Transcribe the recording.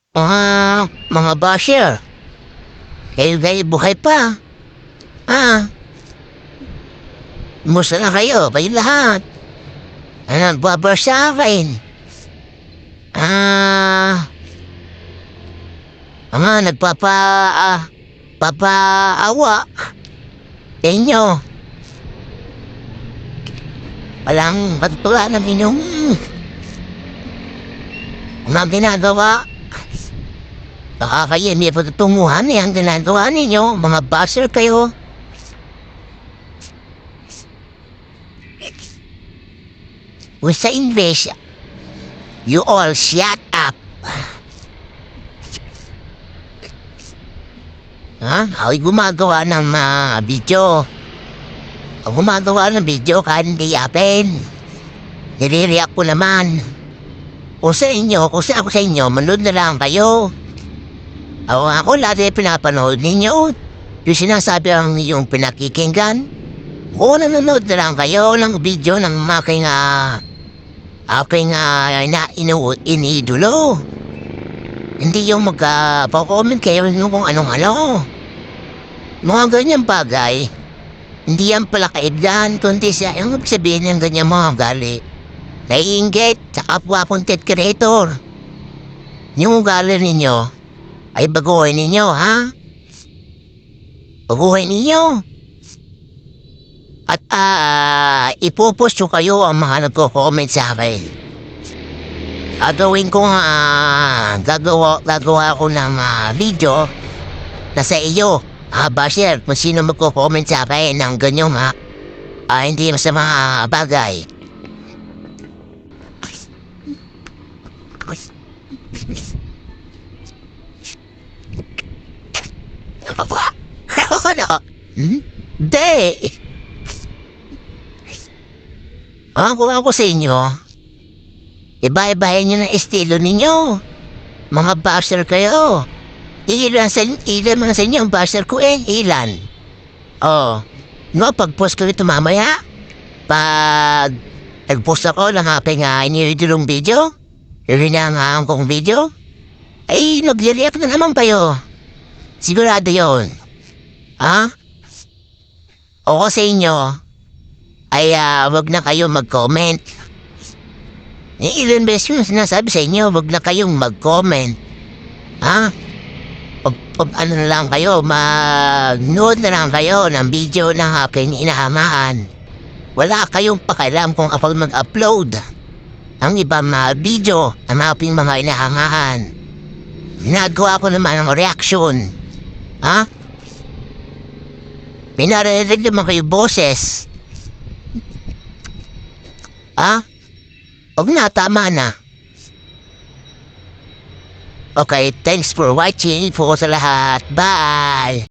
Mga basher, kayo buhay pa. Ah, Musta na kayo? Kayo lahat. Ano, babar sa akin? Ah, nagpapa, papaawa sa inyo. Walang katutulan ng inyong mga ginagawa. Baka kayo hindi patutunguhan ang ginagawa ninyo. Mga basher kayo. Sa English, you all shut up. Ako'y gumagawa ng video. Ako gumagawa ng video kahit hindi yapin. Nire-react ko naman. Kung sa inyo, manood na lang kayo. Ako lahat pinapanood ninyo. Yung sinasabi ang yung pinakikinggan. O nanonood na lang kayo ng video ng aking iniidolo. Hindi yung magpa-comment kayo kung anong-ano. Mga ganyang bagay, hindi yan pala kaibdan, kundi siya yung sabihin ng ganyang mga gali. Naiinggit sa kapwa content creator. Yung ugali ninyo, ay baguhin ninyo, ha? Baguhin ninyo. At ipopost ko kayo ang mga nagko-comment sa akin. Gagawin ko gagawa ko ng video na sa iyo, basher, kung sino magko-comment sa akin ng ganyong hindi masama bagay. Ano? Hindi. Kung ako sa inyo, iba-ibahin nyo ng estilo ninyo. Mga basher kayo. Ilan man sa inyo ang basher ko ilan? Pag-post ko ito mamaya, pag nag-post ako ng aking iniidolong video, rinangaan kong video, ay nag-react na naman kayo. Sigurado yun. O sa inyo, ay wag na kayo mag-comment. Ilan beses yung sinasabi sa inyo, wag na kayong mag-comment. Ano na lang kayo, mag-nood na lang kayo ng video ng aking inahangaan. Wala kayong pakialam kung ako mag-upload ang ibang video ng aking mga inahangaan. Ginagawa ko naman ang reaction. Pinarinig naman kayo boses. Huwag na, tama na. Okay, thanks for watching po sa lahat. Bye!